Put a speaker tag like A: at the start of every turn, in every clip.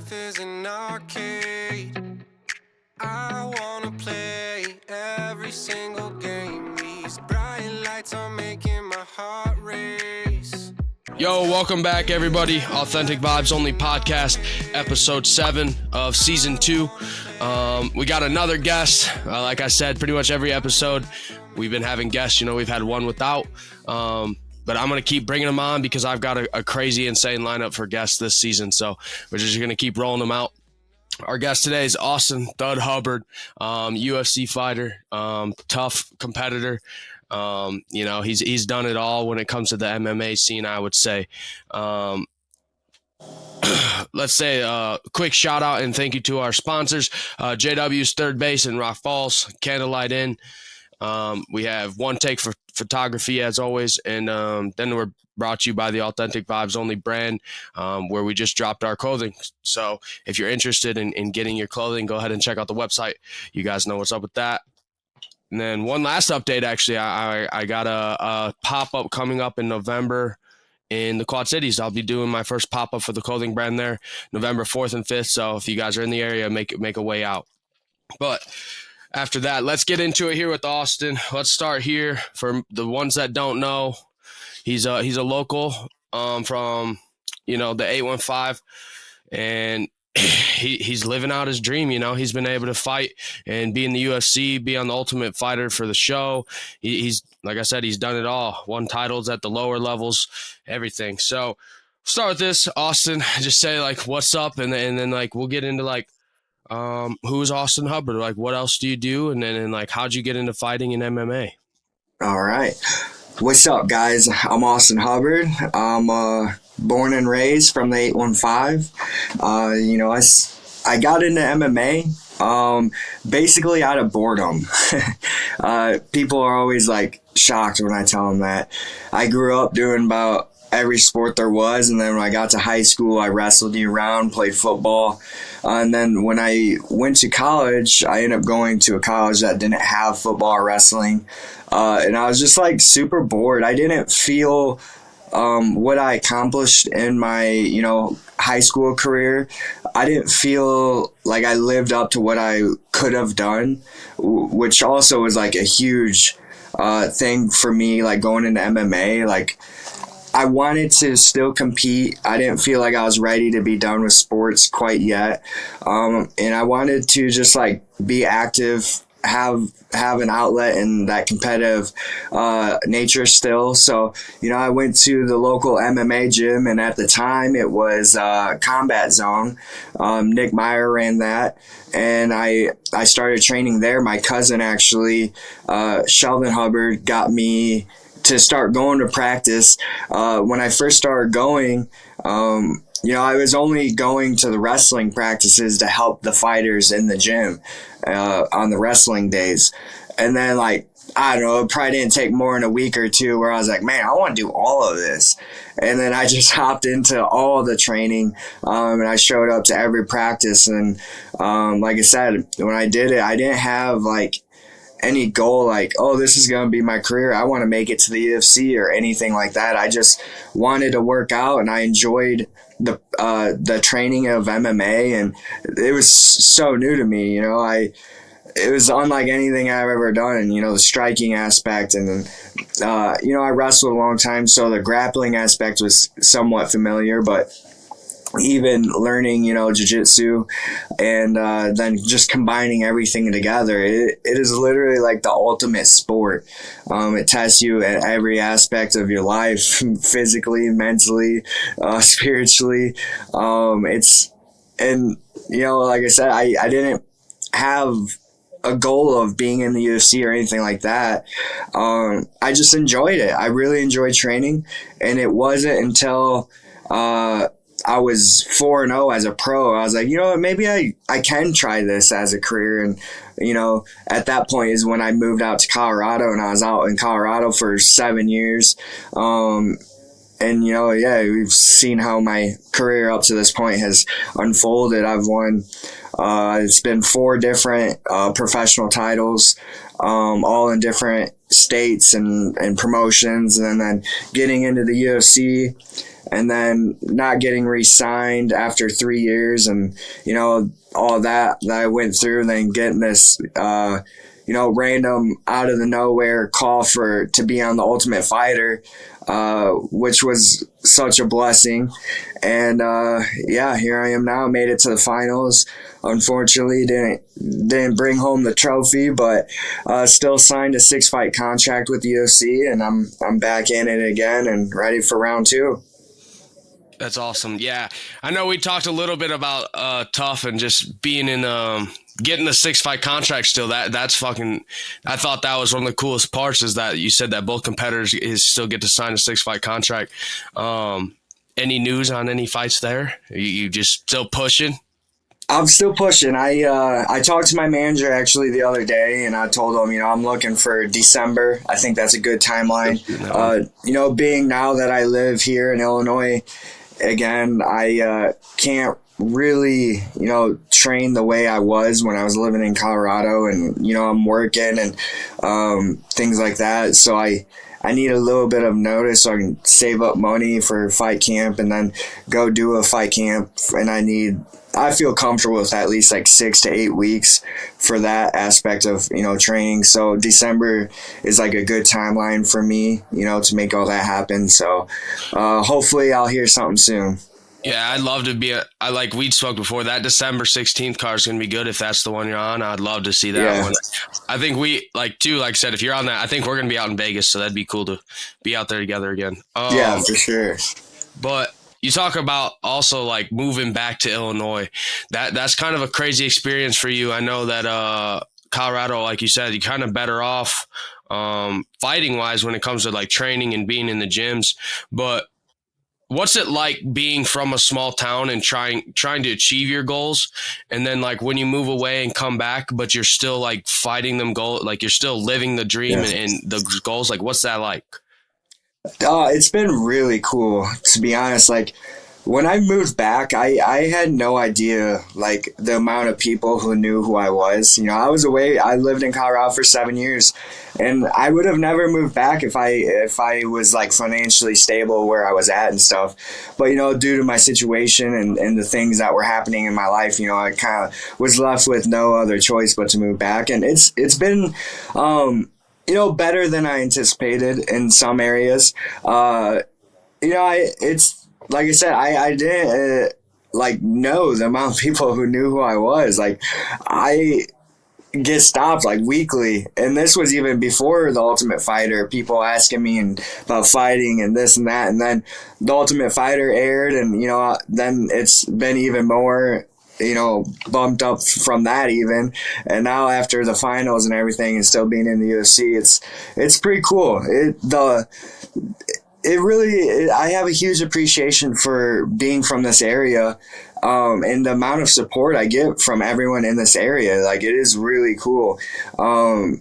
A: life is an arcade. I wanna play every single game. These bright lights are making my heart race.
B: Yo, welcome back, everybody. Authentic Vibes Only Podcast, episode 7 of season 2. We got another guest. Like I said, pretty much every episode we've been having guests. You know, we've had one without. But I'm going to keep bringing them on because I've got a crazy, insane lineup for guests this season. So we're just going to keep rolling them out. Our guest today is Austin Thud Hubbard, UFC fighter, tough competitor. You know, he's done it all when it comes to the MMA scene, I would say. Let's say a quick shout out and thank you to our sponsors, JW's Third Base in Rock Falls, Candlelight Inn. We have One Take for Photography as always, and then we're brought to you by the Authentic Vibes Only brand, where we just dropped our clothing. So if you're interested in getting your clothing, go ahead and check out the website. You guys know what's up with that. And then one last update, actually, I got a pop-up coming up in November in the Quad Cities. I'll be doing my first pop-up for the clothing brand there, November 4th and 5th. So if you guys are in the area, make a way out. But after that, let's get into it here with Austin. Let's start here. For the ones that don't know, he's a local from, you know, the 815, and he's living out his dream. You know, he's been able to fight and be in the UFC, be on the Ultimate Fighter for the show. He's, like I said, he's done it all. Won titles at the lower levels, everything. So start with this, Austin. Just say like, what's up, and then like we'll get into like, who's Austin Hubbard? Like, what else do you do? And then like, how'd you get into fighting in MMA?
C: All right. What's up, guys? I'm Austin Hubbard. I'm born and raised from the 815. You know, I got into MMA basically out of boredom. People are always like shocked when I tell them that. I grew up doing about every sport there was, and then when I got to high school, I wrestled year-round, played football. And then when I went to college, I ended up going to a college that didn't have football or wrestling. And I was just like super bored. I didn't feel what I accomplished in my, you know, high school career. I didn't feel like I lived up to what I could have done, which also was like a huge thing for me, like going into MMA. Like, I wanted to still compete. I didn't feel like I was ready to be done with sports quite yet. And I wanted to just like be active, have an outlet in that competitive nature still. So, you know, I went to the local MMA gym, and at the time it was Combat Zone. Nick Meyer ran that, and I started training there. My cousin actually, Sheldon Hubbard, got me to start going to practice. When I first started going, you know, I was only going to the wrestling practices to help the fighters in the gym on the wrestling days. And then, like, I don't know, it probably didn't take more than a week or two where I was like, man, I want to do all of this. And then I just hopped into all the training, and I showed up to every practice. And like I said, when I did it, I didn't have, like, any goal like, oh, this is going to be my career. I want to make it to the UFC or anything like that. I just wanted to work out, and I enjoyed the training of MMA, and it was so new to me. You know, it was unlike anything I've ever done. You know, the striking aspect, and then you know, I wrestled a long time, so the grappling aspect was somewhat familiar, but even learning, you know, jiu-jitsu, and then just combining everything together, it is literally like the ultimate sport. It tests you at every aspect of your life, physically, mentally, spiritually. And you know, like I said, I didn't have a goal of being in the UFC or anything like that. I just enjoyed it. I really enjoyed training, and it wasn't until I was 4-0 as a pro, I was like, you know what, maybe I can try this as a career. And, you know, at that point is when I moved out to Colorado, and I was out in Colorado for 7 years. And, you know, yeah, we've seen how my career up to this point has unfolded. I've won, it's been 4 different professional titles, all in different states and promotions. And then getting into the UFC, and then not getting re-signed after 3 years, and all that I went through, then getting this random out of the nowhere call to be on the Ultimate Fighter, which was such a blessing. And here I am now. Made it to the finals. Unfortunately, didn't bring home the trophy, but still signed a 6-fight contract with the UFC, and I'm back in it again and ready for round 2.
B: That's awesome. Yeah, I know we talked a little bit about tough and just being in getting the 6-fight contract still. That's fucking. I thought that was one of the coolest parts, is that you said that both competitors still get to sign a 6-fight contract. Any news on any fights there? You just still pushing?
C: I'm still pushing. I talked to my manager actually the other day, and I told him, I'm looking for December. I think that's a good timeline. Being now that I live here in Illinois, again, I can't really, train the way I was when I was living in Colorado, and, I'm working and things like that. So I need a little bit of notice so I can save up money for fight camp and then go do a fight camp. And I feel comfortable with at least like 6 to 8 weeks for that aspect of, training. So December is like a good timeline for me, to make all that happen. So hopefully I'll hear something soon.
B: Yeah, I'd love to be like we spoke before, that December 16th card is going to be good if that's the one you're on. I'd love to see that one. I think like I said, if you're on that, I think we're going to be out in Vegas, so that'd be cool to be out there together again.
C: Yeah, for sure.
B: But you talk about also like moving back to Illinois. That's kind of a crazy experience for you. I know that Colorado, like you said, you're kind of better off fighting wise when it comes to like training and being in the gyms. But what's it like being from a small town and trying to achieve your goals, and then like when you move away and come back, but you're still like fighting them goal, like you're still living the dream and the goals? Like, what's that like?
C: It's been really cool, to be honest. Like, when I moved back, I had no idea, like, the amount of people who knew who I was. I was away. I lived in Colorado for 7 years, and I would have never moved back if I was, like, financially stable where I was at and stuff. But, due to my situation and the things that were happening in my life, I kind of was left with no other choice but to move back. And it's been better than I anticipated in some areas. It's like I said, I didn't know the amount of people who knew who I was. Like, I get stopped like weekly, and this was even before the Ultimate Fighter. People asking me about fighting and this and that, and then the Ultimate Fighter aired, and then it's been even more. Bumped up from that even, and now after the finals and everything, and still being in the UFC, it's pretty cool. I have a huge appreciation for being from this area, and the amount of support I get from everyone in this area. Like, it is really cool, and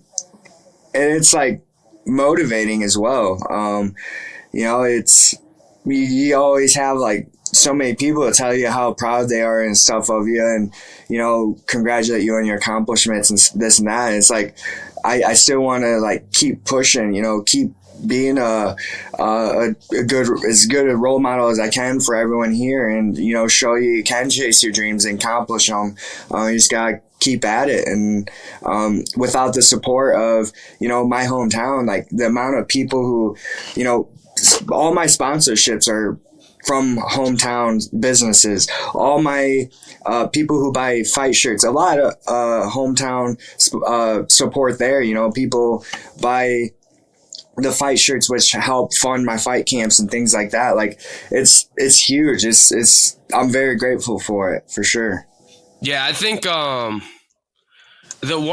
C: it's like motivating as well. It's you always have like so many people to tell you how proud they are and stuff of you, and congratulate you on your accomplishments and this and that. And it's like I still want to like keep pushing, keep being a good a role model as I can for everyone here, and show you can chase your dreams and accomplish them. You just gotta keep at it, and without the support of my hometown, like the amount of people who all my sponsorships are from hometown businesses. All my people who buy fight shirts, a lot of hometown support there. People buy the fight shirts, which help fund my fight camps and things like that. Like, it's huge. I'm very grateful for it, for sure.
B: Yeah, I think one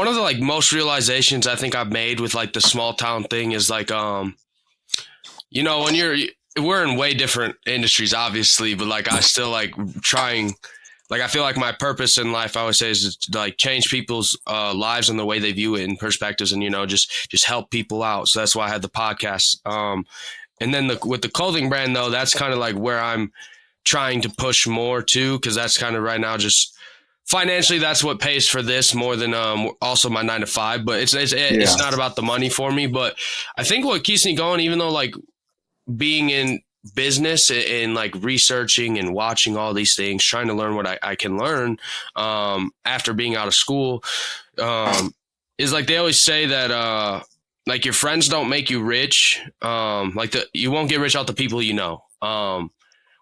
B: of the like most realizations I think I've made with like the small town thing is like when we're in way different industries, obviously, but like I still like trying. Like, I feel like my purpose in life, I always say, is to like change people's lives and the way they view it and perspectives, and just help people out. So that's why I had the podcast. And then with the clothing brand though, that's kind of like where I'm trying to push more too, because that's kind of right now just financially, that's what pays for this more than also my 9 to 5. But it's not about the money for me. But I think what keeps me going, even though like being in business and like researching and watching all these things, trying to learn what I can learn after being out of school, is like they always say that like your friends don't make you rich. You won't get rich out the people you know,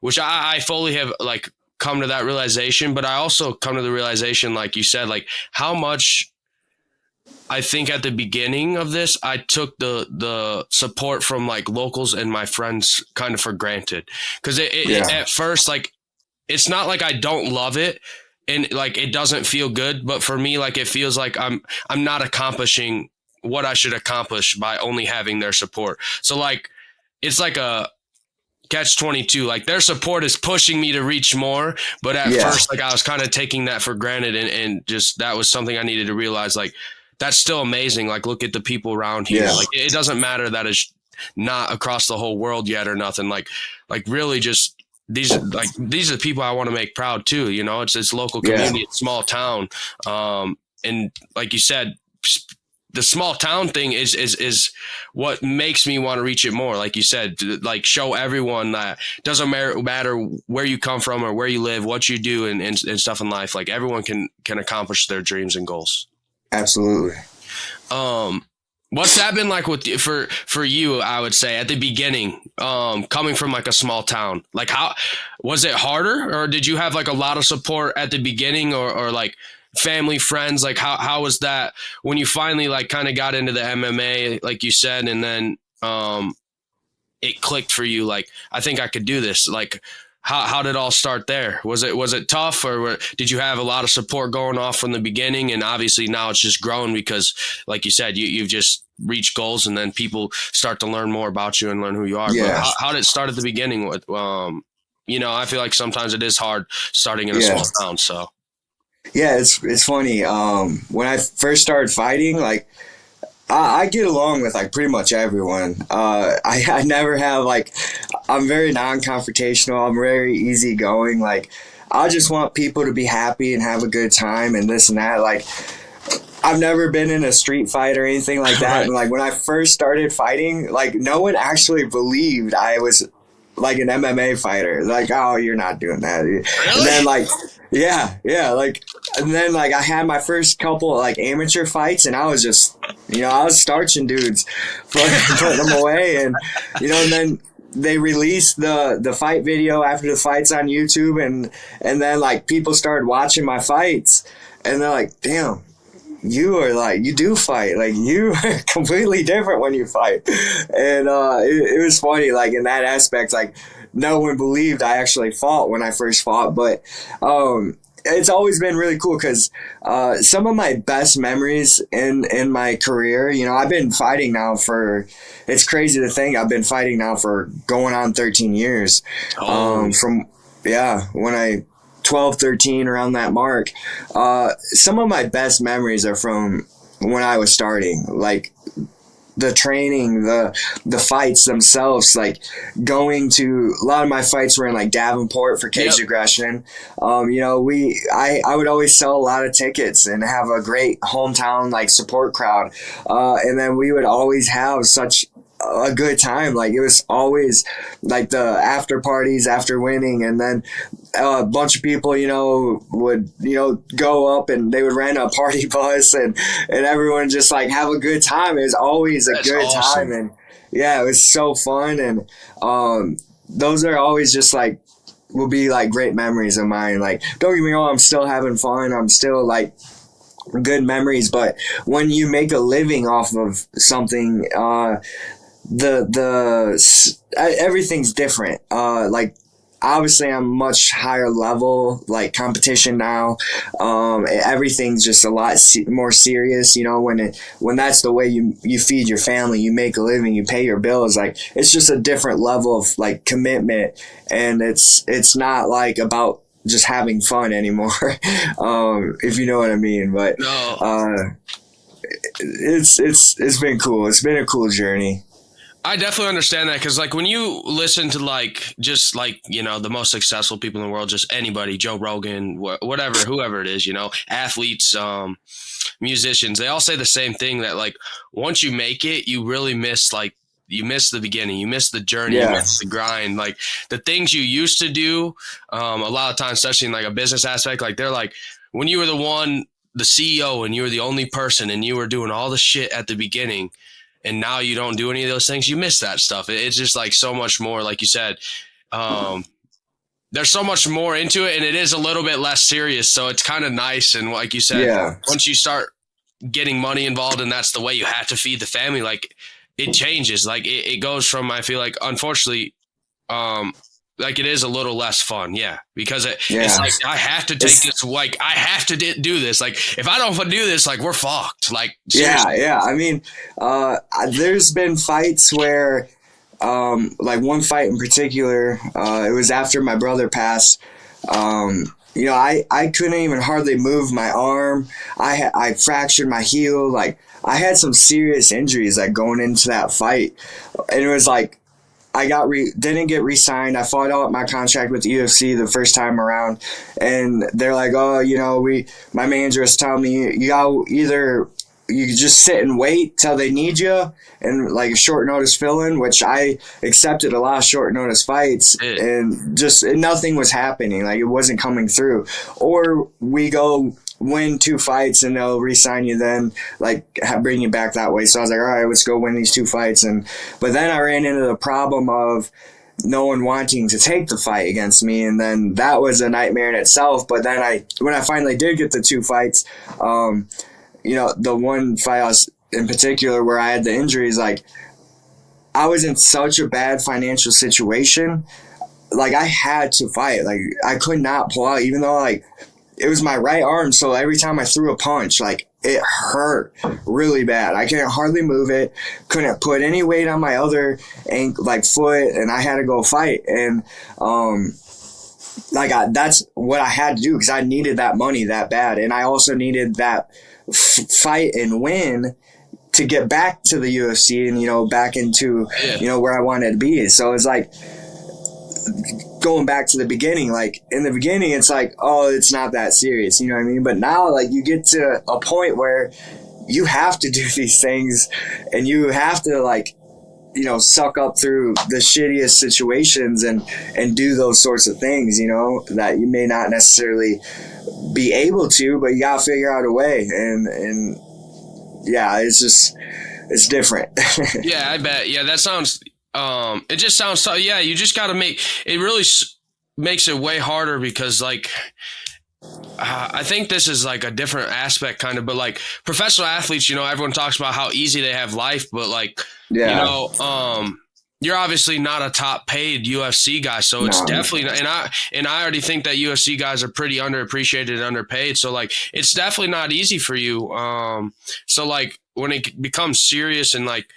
B: which I fully have like come to that realization. But I also come to the realization, like you said, like how much I think at the beginning of this, I took the support from like locals and my friends kind of for granted. Cause at first, like, it's not like I don't love it and like, it doesn't feel good, but for me, like, it feels like I'm not accomplishing what I should accomplish by only having their support. So like, it's like a catch-22, like their support is pushing me to reach more. But at first, like I was kind of taking that for granted and just, that was something I needed to realize, like, that's still amazing. Like, look at the people around here. Like, it doesn't matter that it's not across the whole world yet or nothing. Like really just these are the people I want to make proud too. You know, it's this local community, it's small town. And like you said, the small town thing is what makes me want to reach it more. Like you said, like show everyone that doesn't matter where you come from or where you live, what you do and stuff in life. Like everyone can accomplish their dreams and goals.
C: Absolutely.
B: What's that been like with for you? I would say at the beginning, coming from like a small town, like how was it harder, or did you have like a lot of support at the beginning, or like family, friends? Like how was that when you finally like kind of got into the MMA, like you said, and then it clicked for you? Like, I think I could do this. Like, how did it all start there? Was it tough, or did you have a lot of support going off from the beginning? And obviously now it's just grown because, like you said, you've just reached goals, and then people start to learn more about you and learn who you are. Yeah. But how did it start at the beginning with, you know, I feel like sometimes it is hard starting in a small town. So.
C: Yeah, it's funny. When I first started fighting, like, I get along with like pretty much everyone. I never have like, I'm very non-confrontational. I'm very easygoing. Like, I just want people to be happy and have a good time and this and that. Like, I've never been in a street fight or anything like that. Right. And like when I first started fighting, like no one actually believed I was like an MMA fighter. Like, oh, you're not doing that. Really? And then like, like, and then like I had my first couple of like amateur fights, and I was just, you know, I was starching dudes, putting them away, and you know, and then they released the fight video after the fights on YouTube, and then like people started watching my fights, and they're like, damn, you are like, you do fight, like you are completely different when you fight. And it was funny, like in that aspect, like no one believed I actually fought when I first fought. But it's always been really cool because some of my best memories in my career, you know, I've been fighting now for, it's crazy to think I've been fighting now for going on 13 years. From when I 12, 13, around that mark. Some of my best memories are from when I was starting, like the training, the fights themselves, like going to, a lot of my fights were in like Davenport for Cage Aggression. You know, I would always sell a lot of tickets and have a great hometown like support crowd. And then we would always have such a good time. Like it was always like the after parties after winning, and then a bunch of people, you know, would, you know, go up and they would rent a party bus and everyone just like have a good time. It was always a good time. And yeah, it was so fun. And those are always just like, will be like great memories of mine. Like, don't get me wrong, I'm still having fun. I'm still like good memories. But when you make a living off of something, everything's different. Like, obviously I'm much higher level, like competition now. Everything's just a lot more serious, you know, when that's the way you feed your family, you make a living, you pay your bills. Like, it's just a different level of like commitment, and it's not like about just having fun anymore. If you know what I mean. But it's been cool. It's been a cool journey.
B: I definitely understand that, because like when you listen to like just like, you know, the most successful people in the world, just anybody, Joe Rogan, whatever, whoever it is, you know, athletes, musicians, they all say the same thing, that like once you make it, you really miss like you miss the beginning, you miss the journey,
C: Yeah.
B: you miss the grind, like the things you used to do. A lot of times, especially in like a business aspect, like they're like when you were the CEO, and you were the only person, and you were doing all the shit at the beginning, and now you don't do any of those things. You miss that stuff. It's just like so much more, like you said. There's so much more into it, and it is a little bit less serious. So it's kind of nice. And like you said, once you start getting money involved, and that's the way you have to feed the family, like it changes. Like it goes from, I feel like, unfortunately, like it is a little less fun. Yeah. Because it's like, I have to take this, like I have to do this. Like if I don't do this, like we're fucked. Like, seriously.
C: Yeah. I mean, there's been fights where, like one fight in particular, it was after my brother passed. You know, I couldn't even hardly move my arm. I fractured my heel. Like I had some serious injuries like going into that fight, and it was like I didn't get re-signed. I fought out my contract with the UFC the first time around, and they're like, oh, you know, my manager was telling me you got either you just sit and wait till they need you and like a short notice fill-in, which I accepted a lot of short notice fights, and just nothing was happening. Like it wasn't coming through. Or we go win 2 fights and they'll re-sign you then, like bring you back that way. So I was like, all right, let's go win these 2 fights. But then I ran into the problem of no one wanting to take the fight against me, and then that was a nightmare in itself. But then when I finally did get the 2 fights, you know, the one fight I was in particular where I had the injuries, like I was in such a bad financial situation. Like I had to fight. Like I could not pull out, even though like it was my right arm. So every time I threw a punch, like it hurt really bad. I couldn't hardly move it. Couldn't put any weight on my other foot, and I had to go fight. And that's what I had to do because I needed that money that bad, and I also needed that fight and win to get back to the UFC and, you know, back into, you know, where I wanted to be. So it's like going back to the beginning, like in the beginning, it's like, oh, it's not that serious. You know what I mean? But now like you get to a point where you have to do these things and you have to like, you know, suck up through the shittiest situations and do those sorts of things, you know, that you may not necessarily be able to, but you gotta figure out a way. And yeah, it's different.
B: Yeah, I bet. Yeah, that sounds, it just sounds so, yeah, you just gotta it really makes it way harder because like, I think this is like a different aspect kind of, but like professional athletes, you know, everyone talks about how easy they have life, but like, you know, you're obviously not a top paid UFC guy. So it's definitely not, and I already think that UFC guys are pretty underappreciated and underpaid. So like, it's definitely not easy for you. So like when it becomes serious and like,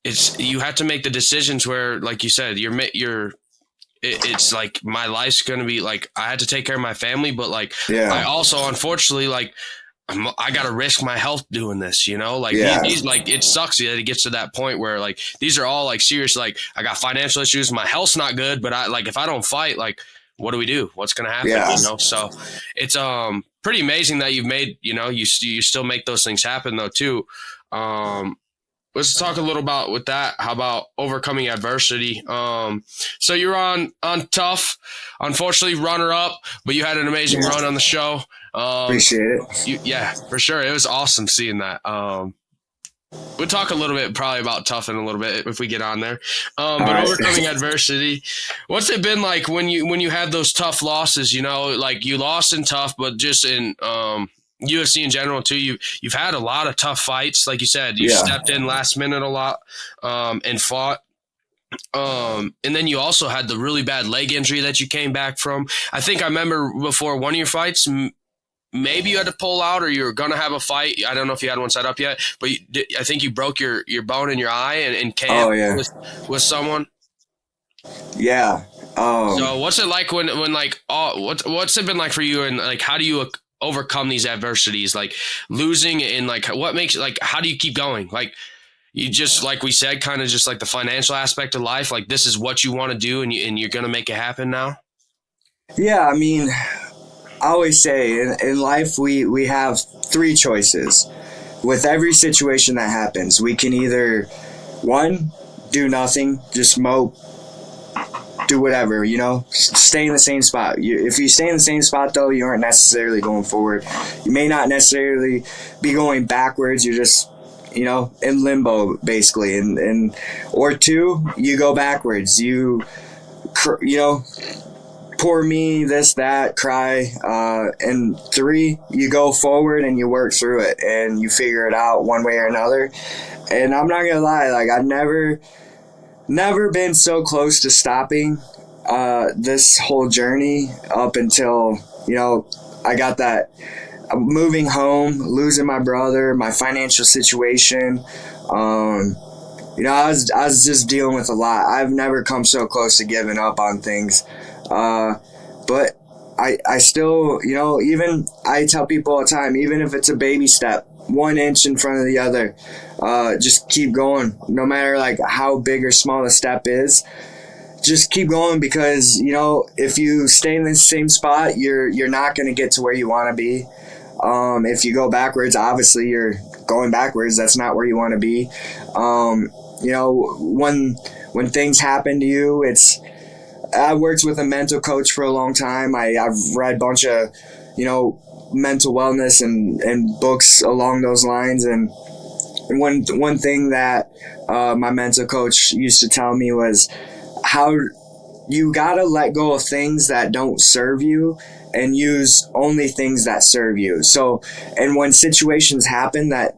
B: you have to make the decisions where, like you said, it's like my life's going to be like, I had to take care of my family, but like, I also, unfortunately, like, I got to risk my health doing this, you know, like these, like, it sucks that it gets to that point where like, these are all like serious, like I got financial issues, my health's not good, but if I don't fight, like, what do we do? What's going to happen? You know? So it's, pretty amazing that you've made, you know, you still make those things happen though too. Let's talk a little about with that. How about overcoming adversity? So you're on Tough, unfortunately runner up, but you had an amazing run on the show.
C: Appreciate it.
B: Yeah, for sure. It was awesome seeing that. We'll talk a little bit probably about Tough in a little bit if we get on there. But overcoming adversity, what's it been like when you had those tough losses, you know, like you lost in Tough, but just in, UFC in general too, you've had a lot of tough fights. Like you said, you stepped in last minute a lot, and fought. And then you also had the really bad leg injury that you came back from. I think I remember before one of your fights, maybe you had to pull out or you were going to have a fight. I don't know if you had one set up yet, but I think you broke your bone in your eye and camp with someone.
C: Yeah.
B: So what's it like when like, what's it been like for you, and like, how do you overcome these adversities, like losing, and like what makes, like, how do you keep going? Like you just, like we said, kind of just like the financial aspect of life, like this is what you want to do and you're going to make it happen now.
C: Yeah. I mean, I always say in life, we have 3 choices with every situation that happens. We can either, 1, do nothing, just smoke, do whatever, stay in the same spot. If you stay in the same spot, though, you aren't necessarily going forward. You may not necessarily be going backwards. You're just, in limbo, basically. And or two, you go backwards. You poor me, this, that, cry. And three, you go forward and you work through it and you figure it out one way or another. And I'm not gonna lie, like, I've never been so close to stopping this whole journey up until, I got that moving home, losing my brother, my financial situation. I was just dealing with a lot. I've never come so close to giving up on things. But I still, even I tell people all the time, even if it's a baby step, 1 inch in front of the other, just keep going. No matter like how big or small the step is, just keep going, because, if you stay in the same spot, you're not going to get to where you want to be. If you go backwards, obviously you're going backwards. That's not where you want to be. When things happen to you, I worked with a mental coach for a long time. I've read a bunch of, mental wellness and books along those lines. And one thing that my mental coach used to tell me was how you got to let go of things that don't serve you and use only things that serve you. So, and when situations happen that,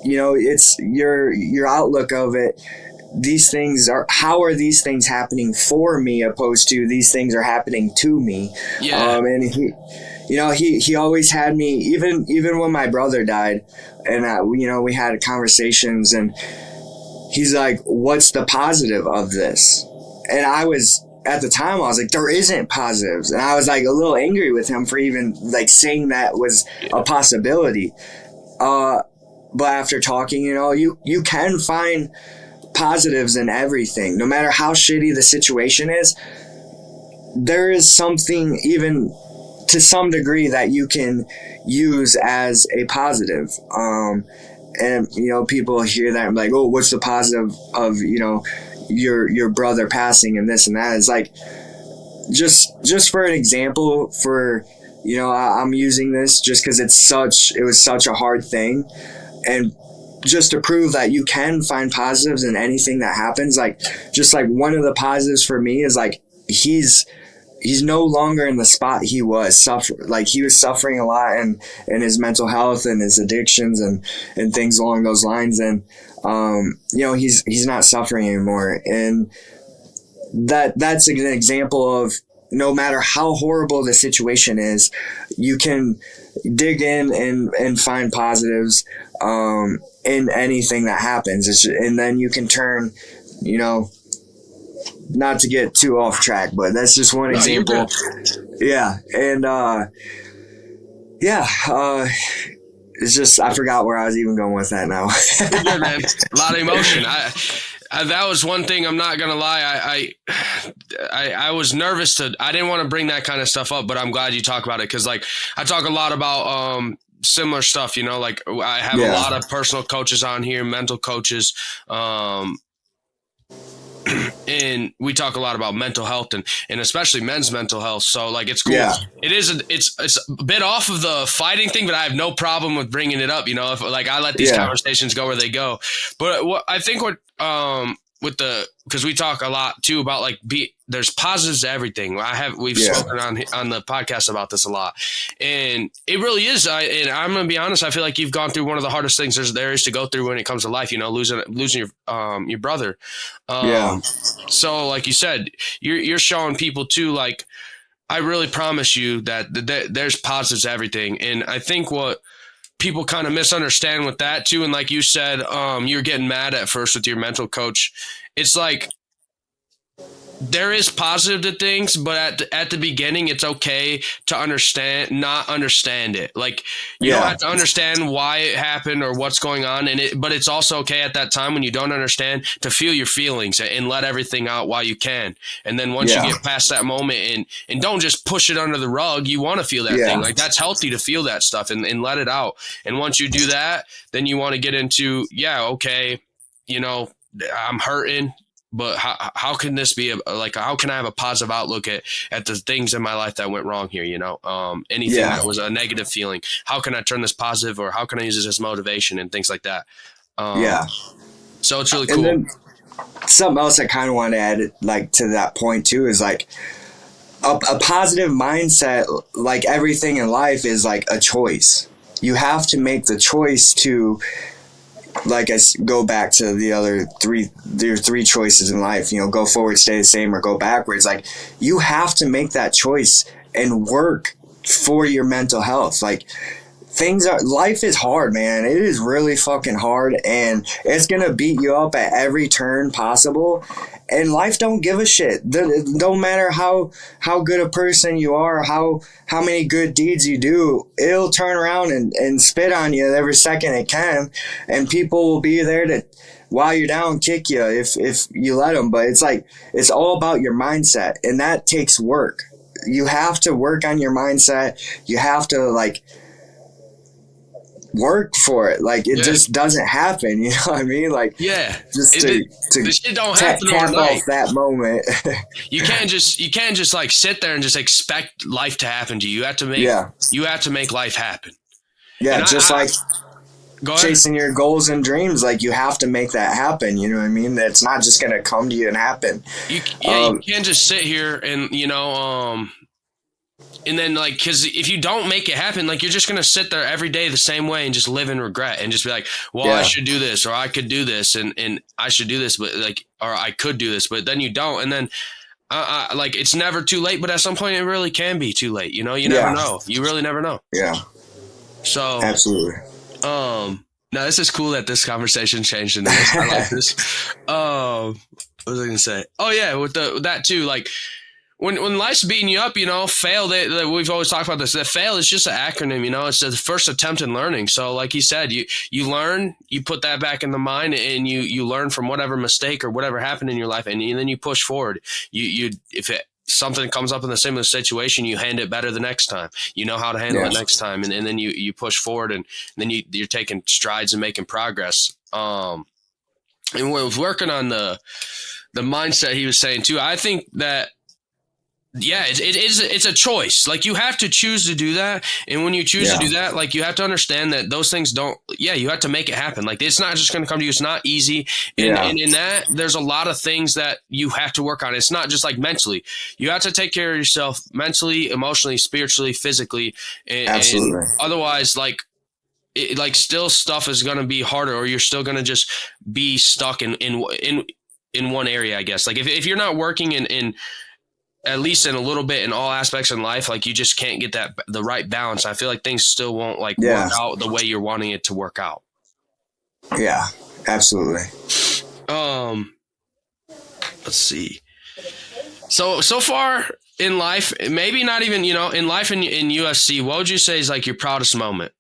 C: it's your outlook of it, how are these things happening for me opposed to these things are happening to me?
B: Yeah.
C: And he always had me, even when my brother died, and we had conversations, and he's like, what's the positive of this? And at the time, I was like, there isn't positives. And I was like a little angry with him for even like saying that was a possibility. But after talking, you can find positives in everything. No matter how shitty the situation is, there is something, even to some degree, that you can use as a positive. And people hear that and be like, oh, what's the positive of your brother passing and this and that? It's like, just for an example, for I'm using this just because it was such a hard thing, and just to prove that you can find positives in anything that happens. Like, just like one of the positives for me is like he's no longer in the spot he was suffering. Like, he was suffering a lot in his mental health and his addictions and things along those lines. And he's not suffering anymore. And that's an example of, no matter how horrible the situation is, you can dig in and find positives in anything that happens. And then you can turn, not to get too off track, but that's just one example. Yeah. And it's just, I forgot where I was even going with that now.
B: You're good, man. A lot of emotion. That was one thing. I'm not gonna lie. I was nervous I didn't want to bring that kind of stuff up, but I'm glad you talk about it, because like I talk a lot about similar stuff. Like I have a lot of personal coaches on here, mental coaches, and we talk a lot about mental health and especially men's mental health. So like, it's cool. Yeah. It's a bit off of the fighting thing, but I have no problem with bringing it up. If like I let these conversations go where they go. But what I think because we talk a lot too about like there's positives to everything. We've spoken on the podcast about this a lot, and it really is. And I'm gonna be honest. I feel like you've gone through one of the hardest things there is to go through when it comes to life. Losing your brother. So like you said, you're showing people too. Like, I really promise you that there's positives to everything, and I think what people kind of misunderstand with that too. And like you said, you're getting mad at first with your mental coach. It's like, there is positive to things, but at the beginning, it's okay to not understand it. Like, you don't have to understand why it happened or what's going on. But it's also okay at that time when you don't understand to feel your feelings and let everything out while you can. And then once you get past that moment and don't just push it under the rug, you want to feel that thing. Like, that's healthy to feel that stuff and let it out. And once you do that, then you want to get into, okay, I'm hurting, but how can this be how can I have a positive outlook at the things in my life that went wrong here? Anything that was a negative feeling, how can I turn this positive, or how can I use this as motivation and things like that? So it's really cool.
C: And then something else I kind of want to add, like, to that point too, is like a positive mindset, like everything in life, is like a choice. You have to make the choice to, like, I go back to there are three choices in life, go forward, stay the same, or go backwards. Like, you have to make that choice and work for your mental health. Like, life is hard, man. It is really fucking hard, and it's gonna beat you up at every turn possible. And life don't give a shit. Don't matter how good a person you are, how many good deeds you do, it'll turn around and spit on you every second it can. And people will be there to, while you're down, kick you if you let them. But it's like, it's all about your mindset, and that takes work. You have to work on your mindset. You have to, like, work for it. Like, it just doesn't happen, you know what I mean? Like, just to
B: the shit don't happen
C: tap
B: overnight.
C: off that moment.
B: you can't just like sit there and just expect life to happen to you. You have to make life happen.
C: Yeah, like chasing your goals and dreams, like, you have to make that happen, you know what I mean? That's not just gonna come to you and happen.
B: You can't just sit here and and then, like, because if you don't make it happen, like, you're just going to sit there every day the same way and just live in regret and just be like, well, I should do this, or I could do this, and I should do this, but like, or I could do this, but then you don't. And then like, it's never too late, but at some point it really can be too late. You never know. You really never know.
C: Yeah.
B: So
C: absolutely.
B: Now this is cool that this conversation changed into this. I like this. What was I going to say? Oh yeah. With that too, like, When life's beating you up, fail, we've always talked about this, that fail is just an acronym, it's the first attempt in learning. So like he said, you learn, you put that back in the mind, and you learn from whatever mistake or whatever happened in your life, and then you push forward. If something comes up in the similar situation, you handle it better the next time. You know how to handle it next time, and then you push forward, and then you're taking strides and making progress. And we're working on the mindset he was saying too. I think that, it's a choice. Like, you have to choose to do that. And when you choose to do that, like, you have to understand that those things you have to make it happen. Like, it's not just going to come to you. It's not easy. And in that, there's a lot of things that you have to work on. It's not just like mentally. You have to take care of yourself mentally, emotionally, spiritually, physically. Absolutely. And otherwise, like, still stuff is going to be harder, or you're still going to just be stuck in one area, I guess. Like, if you're not working in at least in a little bit in all aspects in life, like, you just can't get the right balance. I feel like things still won't work out the way you're wanting it to work out.
C: Yeah, absolutely.
B: Let's see. So far in life, maybe not even, in life in UFC, what would you say is like your proudest moment?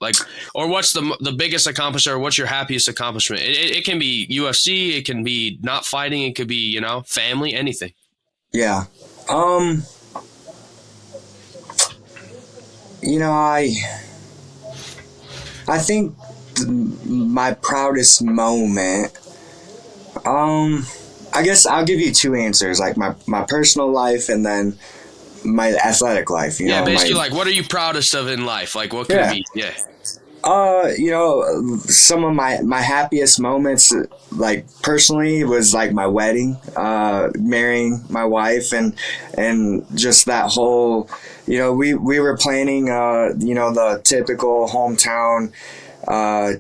B: Like, or what's the biggest accomplishment, or what's your happiest accomplishment? It can be UFC, it can be not fighting, it could be, family, anything.
C: Yeah. I think my proudest moment, I guess I'll give you two answers, like my personal life and then my athletic life.
B: Basically, like, what are you proudest of in life? Like, what could it be? Yeah.
C: Some of my happiest moments, like, personally, was like my wedding, marrying my wife, and just that whole, we were planning, the typical hometown,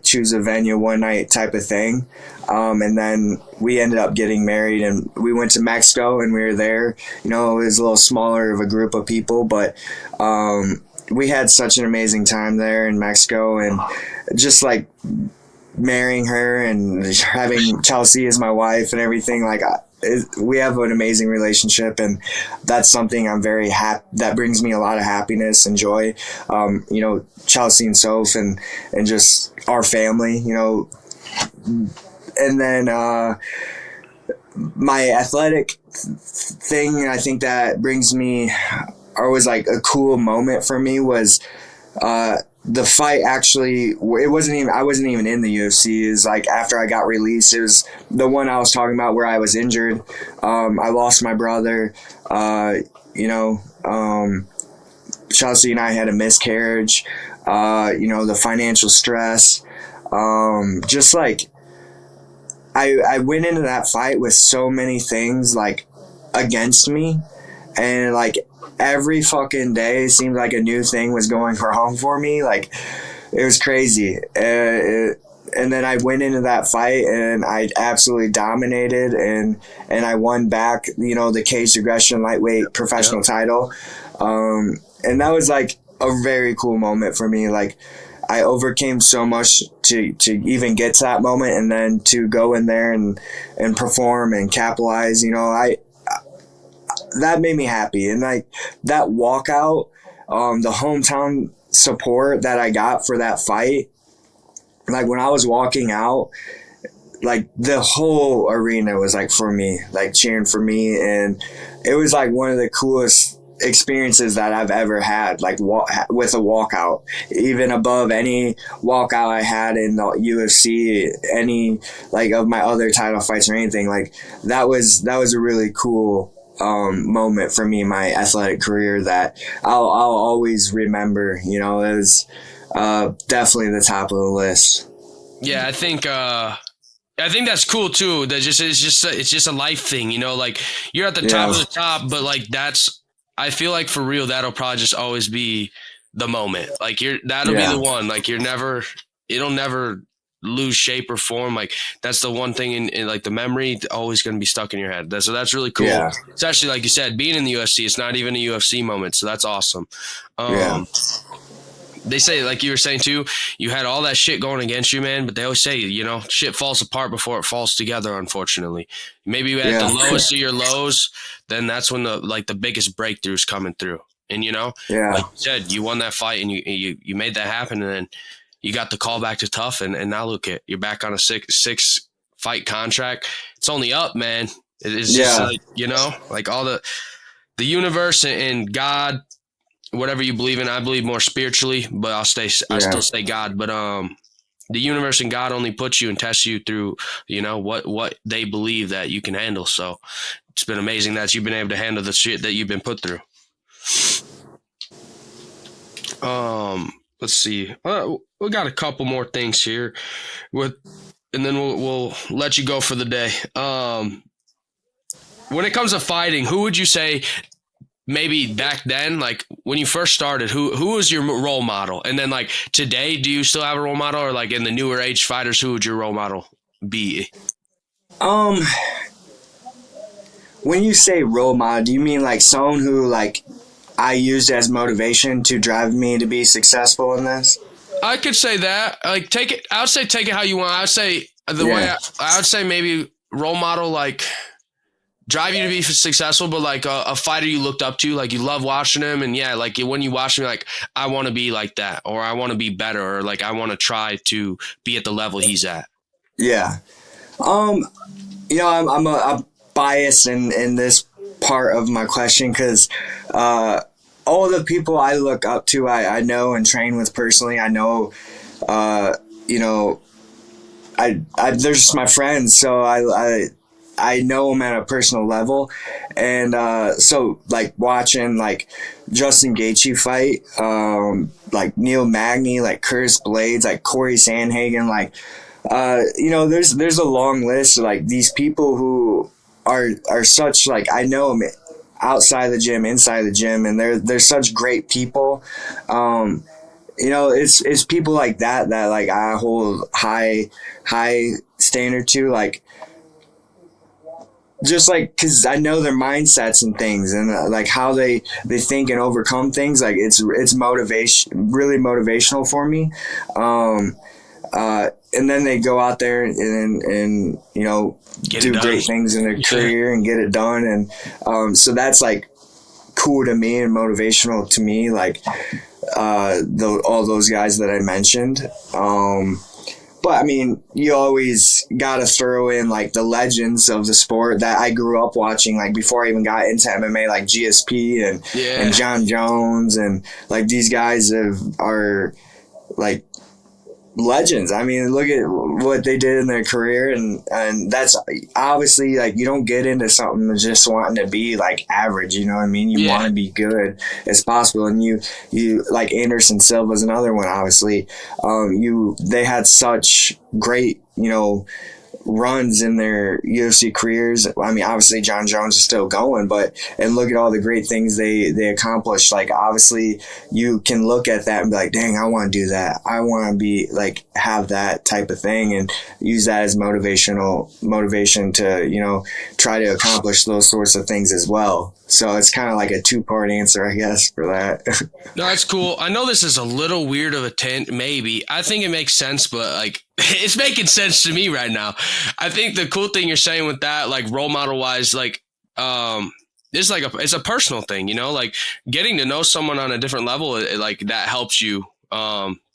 C: choose a venue one night type of thing. And then we ended up getting married, and we went to Mexico, and we were there. It was a little smaller of a group of people, but, we had such an amazing time there in Mexico, and just like marrying her and having Chelsea as my wife and everything, like, we have an amazing relationship, and that's something I'm very happy, that brings me a lot of happiness and joy. Chelsea and Soph and just our family, and then, my athletic thing, I think that brings me, or was like a cool moment for me, was the fight actually, it wasn't even, I wasn't even in the UFC. It was like after I got released. It was the one I was talking about where I was injured. I lost my brother. Chelsea and I had a miscarriage. The financial stress. Just like I went into that fight with so many things like against me, and like every fucking day it seemed like a new thing was going wrong for me. Like it was crazy. And then I went into that fight and I absolutely dominated, and I won back, the cage aggression lightweight professional title. And that was like a very cool moment for me. Like I overcame so much to even get to that moment, and then to go in there and perform and capitalize, that made me happy. And like that walkout, the hometown support that I got for that fight, like when I was walking out, like the whole arena was like for me, like cheering for me. And it was like one of the coolest experiences that I've ever had, like with a walkout, even above any walkout I had in the UFC, any like of my other title fights or anything. Like that was a really cool moment for me in my athletic career that I'll always remember. It was definitely the top of the list.
B: Yeah, I think that's cool too. That it's just a life thing, like you're at the top of the top, but like I feel like for real that'll probably just always be the moment. Like that'll be the one. Like it'll never lose shape or form. Like that's the one thing in like the memory always going to be stuck in your head. So that's really cool. Yeah. Especially like you said, being in the UFC, it's not even a UFC moment. So that's awesome. They say, like you were saying too, you had all that shit going against you, man. But they always say, shit falls apart before it falls together. Unfortunately, maybe at the lowest of your lows, then that's when the biggest breakthroughs coming through. And like you said, you won that fight and you made that happen, and then you got the call back to Tough, and now look at you're back on a six fight contract. It's only up, man. It's just like all the universe and God. Whatever you believe in, I believe more spiritually, but I still say God. But the universe and God only puts you and tests you through, what they believe that you can handle. So it's been amazing that you've been able to handle the shit that you've been put through. Let's see. We got a couple more things here, and then we'll let you go for the day. When it comes to fighting, who would you say? Maybe back then, like when you first started, who was your role model? And then like today, do you still have a role model, or like in the newer age fighters, who would your role model be?
C: When you say role model, do you mean like someone who like I used as motivation to drive me to be successful in this?
B: I could say that. Like I would say take it how you want. I would say way I would say maybe role model, like drive you to be successful, but like a fighter you looked up to, like you love watching him, and like when you watch him, like I want to be like that, or I want to be better, or like I want to try to be at the level he's at. Yeah.
C: I'm biased in this part of my question because all the people I look up to, I know and train with personally. I know, they're just my friends, so I know him at a personal level. And so like watching like Justin Gaethje fight, like Neil Magny, like Curtis Blades, like Corey Sandhagen, like there's a long list of like these people who are such, like I know them outside the gym, inside the gym, and they're such great people. It's people like that like I hold high standard to, like just like, cause I know their mindsets and things, and like how they think and overcome things. Like it's motivation, really motivational for me. And then they go out there and do great things in their career and get it done. And so that's like cool to me and motivational to me, like all those guys that I mentioned. But I mean, you always got to throw in like the legends of the sport that I grew up watching, like before I even got into MMA, like GSP and John Jones, and like these guys are like legends. I mean, look at what they did in their career, and that's obviously like you don't get into something just wanting to be like average. You know what I mean? You want to be good as possible, and you like Anderson Silva's another one. Obviously, they had such great runs in their UFC careers. I mean, obviously John Jones is still going, and look at all the great things they accomplished. Like, obviously you can look at that and be like, dang, I want to do that. I want to be like, have that type of thing, and use that as motivation to, try to accomplish those sorts of things as well. So it's kind of like a 2-part answer, I guess, for that.
B: No, that's cool. I know this is a little weird of a maybe. I think it makes sense, but like it's making sense to me right now. I think the cool thing you're saying with that, like role model wise, like it's like it's a personal thing, like getting to know someone on a different level, like that helps you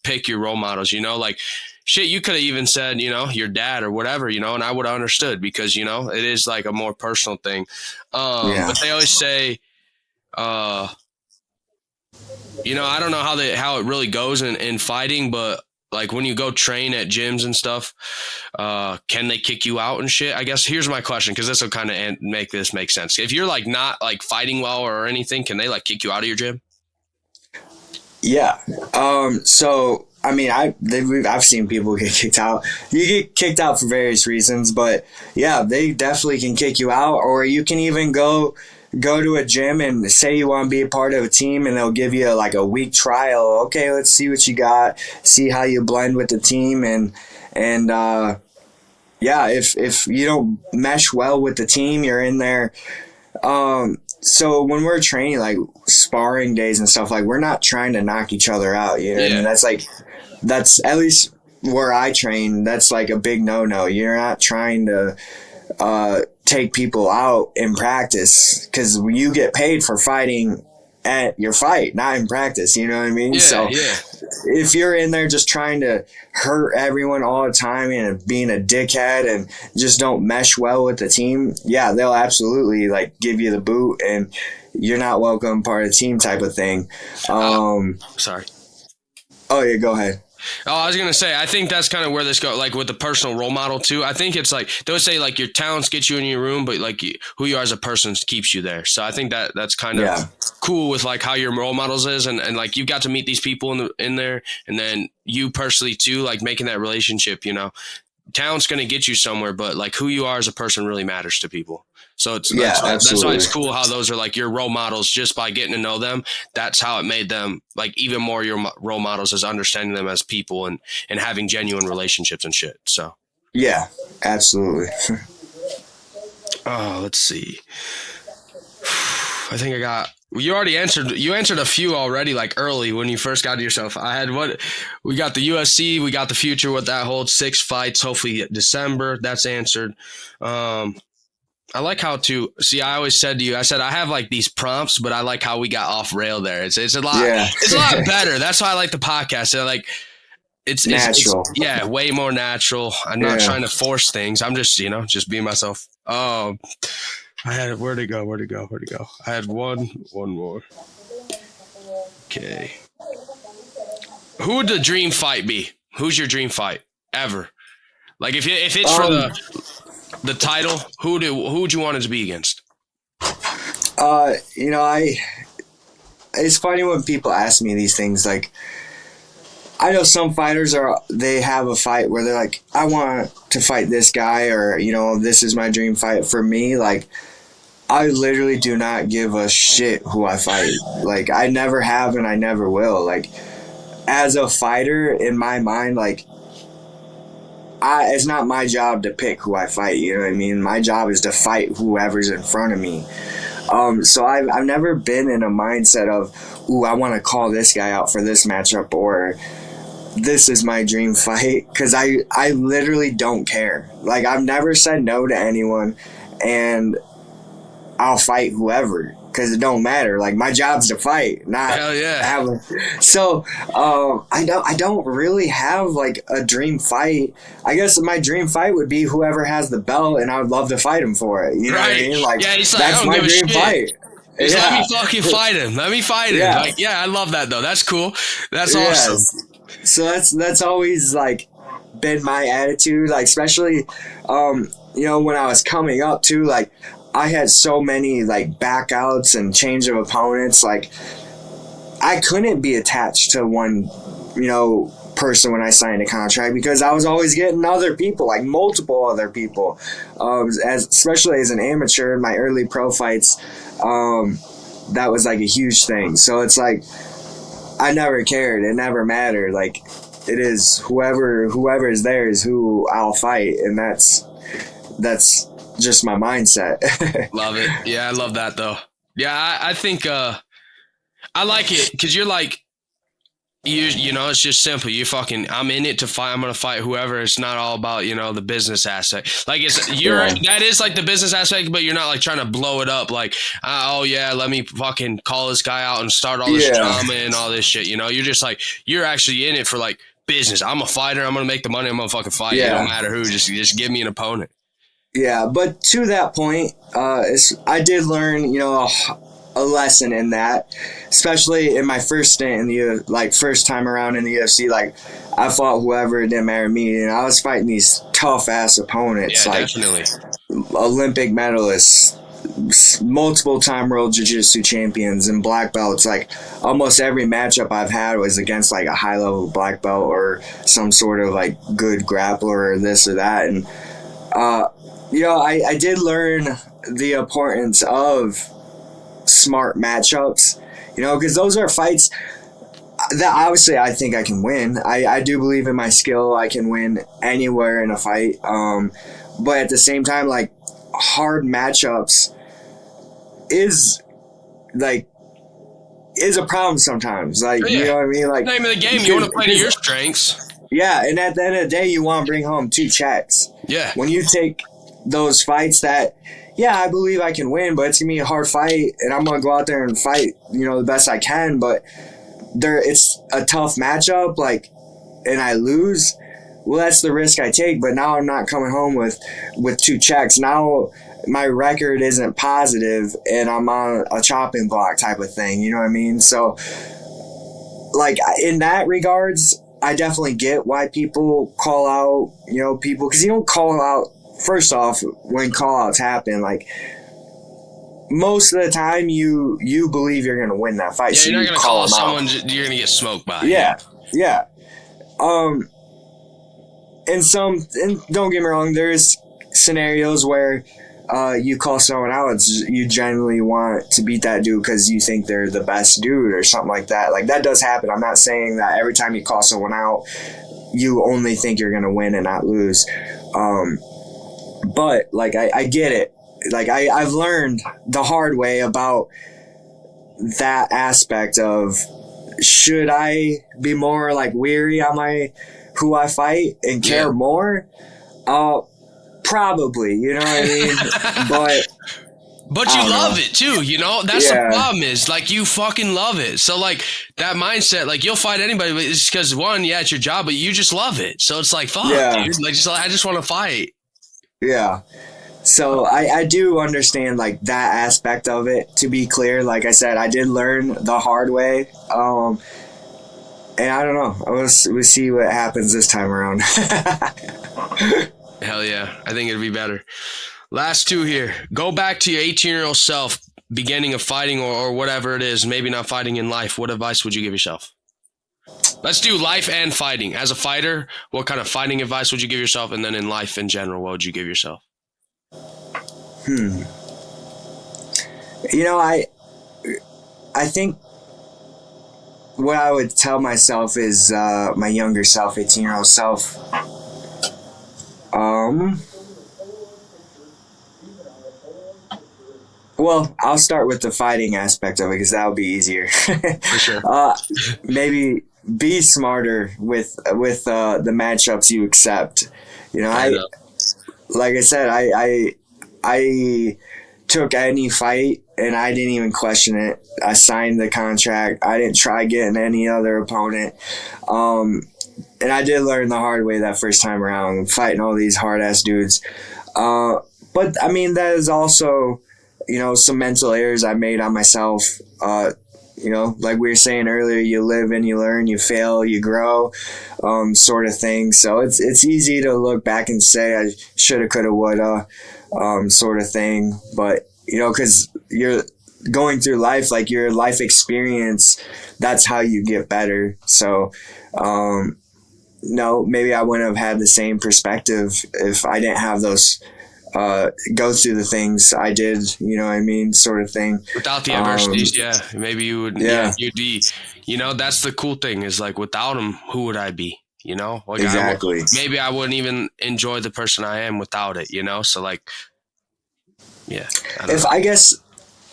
B: pick your role models, like shit, you could have even said, your dad or whatever, and I would have understood because, it is like a more personal thing. But they always say, I don't know how it really goes in fighting, but like when you go train at gyms and stuff, can they kick you out and shit? I guess here's my question, because this will kind of make this make sense. If you're like not like fighting well or anything, can they like kick you out of your gym?
C: Yeah. So I mean, I've seen people get kicked out. You get kicked out for various reasons, but yeah, they definitely can kick you out. Or you can even go to a gym and say you want to be a part of a team, and they'll give you like a week trial. Okay, let's see what you got, see how you blend with the team, and yeah, if you don't mesh well with the team, you're in there. So when we're training, like sparring days and stuff, like we're not trying to knock each other out. You know what I mean? That's at least where I train. That's like a big no. You're not trying to take people out in practice, because you get paid for fighting at your fight, not in practice. You know what I mean? If you're in there just trying to hurt everyone all the time and being a dickhead and just don't mesh well with the team, yeah, they'll absolutely like give you the boot and you're not welcome part of the team type of thing.
B: Sorry.
C: Oh yeah, go ahead.
B: Oh, I was going to say, I think that's kind of where this goes, like with the personal role model too. I think it's like, they would say like your talents get you in your room, but like who you are as a person keeps you there. So I think that's kind of cool with like how your role models is. And like you got to meet these people in there, and then you personally too, like making that relationship, talent's going to get you somewhere, but like who you are as a person really matters to people. So that's why it's cool how those are like your role models just by getting to know them. That's how it made them like even more your role models, is understanding them as people and having genuine relationships and shit. So
C: yeah, absolutely.
B: Oh, let's see. I think you answered a few already, like early when you first got to yourself. We got the UFC, we got the future, what that holds, 6 fights, hopefully December. That's answered. I like how I always said to you, I said, I have like these prompts, but I like how we got off rail there. It's a lot, it's a lot better. That's why I like the podcast. So like, it's natural. It's way more natural. I'm not trying to force things. I'm just, just being myself. I had, where'd it go? I had one more. Okay. Who would the dream fight be? Who's your dream fight ever? Like if it's for the title, who would you want it to be against?
C: It's funny when people ask me these things. Like, I know some fighters they have a fight where they're like, I want to fight this guy, or, this is my dream fight. For me, like, I literally do not give a shit who I fight. Like, I never have and I never will. Like, as a fighter, in my mind, like, it's not my job to pick who I fight, you know what I mean? My job is to fight whoever's in front of me. So I've never been in a mindset of, ooh, I want to call this guy out for this matchup, or this is my dream fight, because I literally don't care. Like, I've never said no to anyone, and I'll fight whoever, because it don't matter. Like, my job's to fight, not have a, so I don't really have like a dream fight. I guess my dream fight would be whoever has the belt, and I would love to fight him for it. You know what I mean? Like, that's my dream fight.
B: Let me fucking fight him. Let me fight him. Like, I love that though. That's cool. That's awesome.
C: So that's always like been my attitude, like especially when I was coming up too, like I had so many like backouts and change of opponents, like I couldn't be attached to one person when I signed a contract because I was always getting other people, like multiple other people, especially as an amateur in my early pro fights. That was like a huge thing. So it's like I never cared. It never mattered. Like it is whoever is there is who I'll fight, and that's just my mindset.
B: Love it. Yeah, I love that though. Yeah, I think I like it because you're like it's just simple. I'm in it to fight. I'm gonna fight whoever. It's not all about the business aspect. Like that is like the business aspect, but you're not like trying to blow it up. Like let me fucking call this guy out and start all this drama and all this shit. You're just like you're actually in it for like business. I'm a fighter. I'm gonna make the money. I'm gonna fucking fight. Yeah. It don't matter who. Just give me an opponent.
C: Yeah, but to that point, I did learn a lesson in that, especially in my first stint in the first time around in the UFC. Like I fought whoever, it didn't matter to me, and I was fighting these tough ass opponents, like
B: definitely
C: Olympic medalists, multiple time world jiu-jitsu champions, and black belts. Like almost every matchup I've had was against like a high level black belt or some sort of like good grappler or this or that. And I did learn the importance of smart matchups, because those are fights that obviously I think I can win. I do believe in my skill. I can win anywhere in a fight. But at the same time, like hard matchups is a problem sometimes. Like, you know what I mean? Like,
B: name of the game, you want to play to your strengths.
C: Yeah, and at the end of the day, you want to bring home 2 checks.
B: Yeah.
C: When you take those fights that, I believe I can win, but it's going to be a hard fight, and I'm going to go out there and fight, the best I can, but it's a tough matchup, like, and I lose, well, that's the risk I take, but now I'm not coming home with 2 checks. Now my record isn't positive, and I'm on a chopping block type of thing, you know what I mean? So, like, in that regards, I definitely get why people call out, people, because you don't call out. First off, when call-outs happen, like, most of the time you believe you're going to win that fight.
B: Yeah,
C: so
B: you're not going to call someone you're going to get smoked by.
C: Yeah. And don't get me wrong, there's scenarios where you call someone out, you genuinely want to beat that dude because you think they're the best dude or something like that. Like, that does happen. I'm not saying that every time you call someone out, you only think you're going to win and not lose. But, like, I get it. Like, I've learned the hard way about that aspect of, should I be more, like, weary on who I fight and care more? Probably, you know what I mean?
B: But you love it too, That's the problem is, like, you fucking love it. So, like, that mindset, like, you'll fight anybody, but it's because, one, it's your job, but you just love it. So it's like, fuck, dude. Like, I just want to fight. Yeah.
C: So I do understand, like, that aspect of it. To be clear, like I said, I did learn the hard way. And I don't know. We'll see what happens this time around.
B: Hell yeah. I think it'd be better. Last 2 here. Go back to your 18-year-old self, beginning of fighting or whatever it is, maybe not fighting in life. What advice would you give yourself? Let's do life and fighting. As a fighter, what kind of fighting advice would you give yourself? And then in life in general, what would you give yourself?
C: I think what I would tell myself is my younger self, 18-year-old self. Well, I'll start with the fighting aspect of it because that'll be easier.
B: For sure.
C: Maybe be smarter with the matchups you accept. Like I said, I took any fight and I didn't even question it. I signed the contract. I didn't try getting any other opponent. And I did learn the hard way that first time around, fighting all these hard ass dudes. But I mean, that is also, some mental errors I made on myself. you know, like we were saying earlier, you live and you learn, you fail, you grow, sort of thing. So it's easy to look back and say I shoulda, coulda, woulda, sort of thing. But, you know, because you're going through life, like your life experience, that's how you get better. So, no, maybe I wouldn't have had the same perspective if I didn't have those go through the things I did, you know what I mean, sort of thing.
B: Without the adversities, yeah, maybe you would.
C: Yeah,
B: you'd be. You know, that's the cool thing is like without them, who would I be? You know, like
C: exactly.
B: Maybe I wouldn't even enjoy the person I am without it. You know, so like, yeah. I guess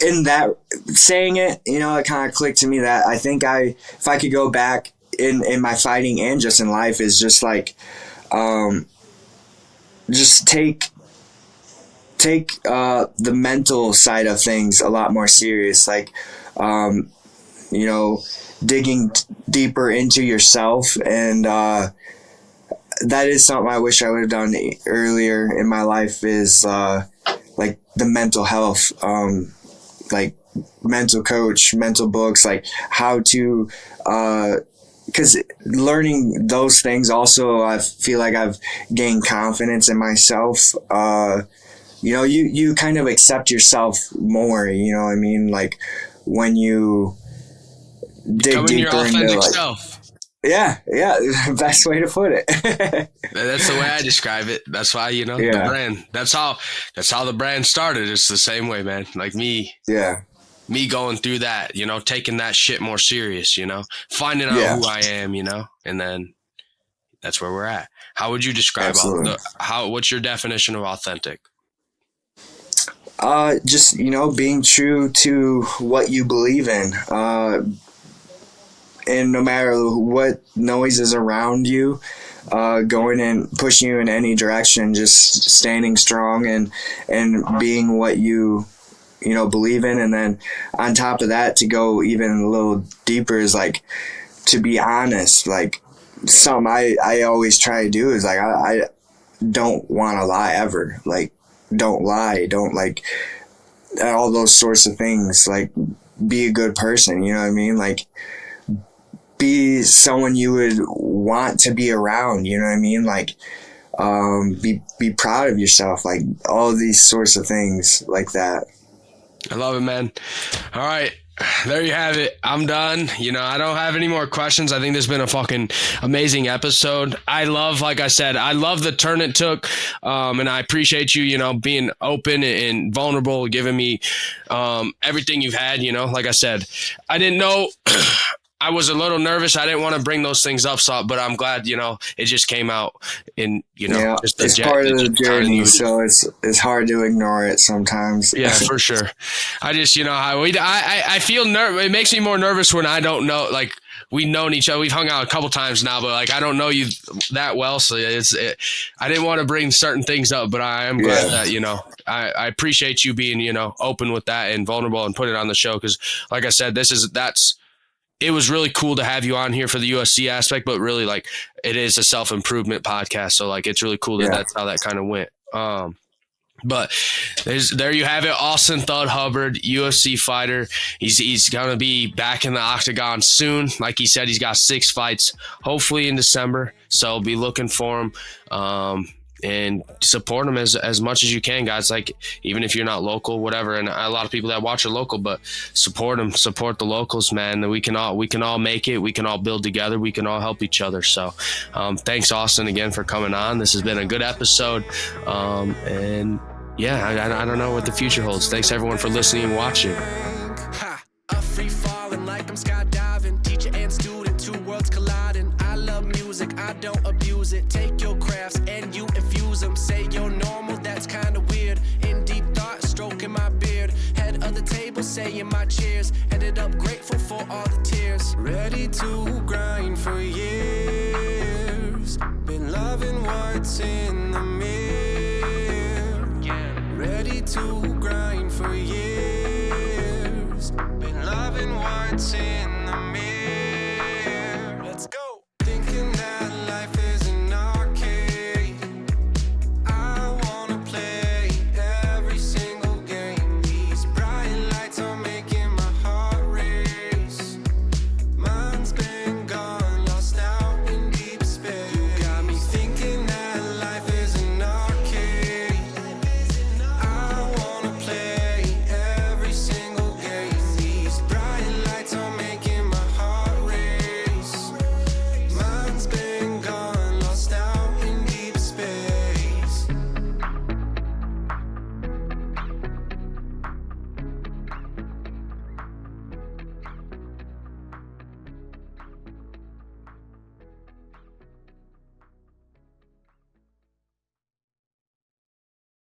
C: in that saying it, you know, it kind of clicked to me that I think if I could go back in my fighting and just in life, is just like, just take the mental side of things a lot more serious, like, you know, digging deeper into yourself. And that is something I wish I would have done earlier in my life, is like the mental health, like mental coach, mental books, like how to, because learning those things also, I feel like I've gained confidence in myself. You know, you kind of accept yourself more, you know what I mean? Like when you dig deeper
B: your authentic
C: into, like,
B: self.
C: Yeah, best way to put it.
B: That's the way I describe it. That's why, you know, the brand. That's how the brand started. It's the same way, man. Like me going through that, you know, taking that shit more serious, you know, finding out who I am, you know, and then that's where we're at. How would you describe what's your definition of authentic?
C: Just, you know, being true to what you believe in, and no matter what noise is around you, going and pushing you in any direction, just standing strong and being what you know, believe in. And then on top of that, to go even a little deeper, is like to be honest. Like something I always try to do is like, I don't want to lie ever. Like, don't lie, don't, like, all those sorts of things. Like, be a good person, you know what I mean? Like, be someone you would want to be around, you know what I mean? Like, be proud of yourself, like all of these sorts of things like that.
B: I love it, man. All right. There you have it. I'm done. You know, I don't have any more questions. I think this has been a fucking amazing episode. Like I said, I love the turn it took. And I appreciate you, you know, being open and vulnerable, giving me everything you've had. You know, like I said, I didn't know. I was a little nervous. I didn't want to bring those things up, but I'm glad, you know, it just came out in, you know, just
C: it's part of the journey. So it's hard to ignore it sometimes.
B: Yeah, for sure. I just, you know, I feel nervous. It makes me more nervous when I don't know, like, we've known each other. We've hung out a couple times now, but like, I don't know you that well. So I didn't want to bring certain things up, but I am glad that, you know, I appreciate you being, you know, open with that and vulnerable and put it on the show. Cause like I said, it was really cool to have you on here for the UFC aspect, but really, like, it is a self-improvement podcast. So like, it's really cool that that's how that kind of went. But there you have it. Austin Thud Hubbard, UFC fighter. He's going to be back in the octagon soon. Like he said, he's got 6 fights, hopefully in December. So be looking for him. And support them as much as you can, guys. Like, even if you're not local, whatever. And a lot of people that watch are local, but support them, support the locals, man. We can all make it. We can all build together. We can all help each other. So, thanks, Austin, again for coming on. This has been a good episode. And yeah, I don't know what the future holds. Thanks everyone for listening and watching.
A: A free falling like I'm skydiving, teacher and student, 2 worlds colliding. I love music, I don't abuse it. Take your crafts and you infuse them. Say you're normal, that's kinda weird. In deep thought, stroking my beard. Head of the table, saying my cheers. Ended up grateful for all the tears. Ready to grind for years. Been loving what's in the mirror. Ready to grind for years. Been loving what's in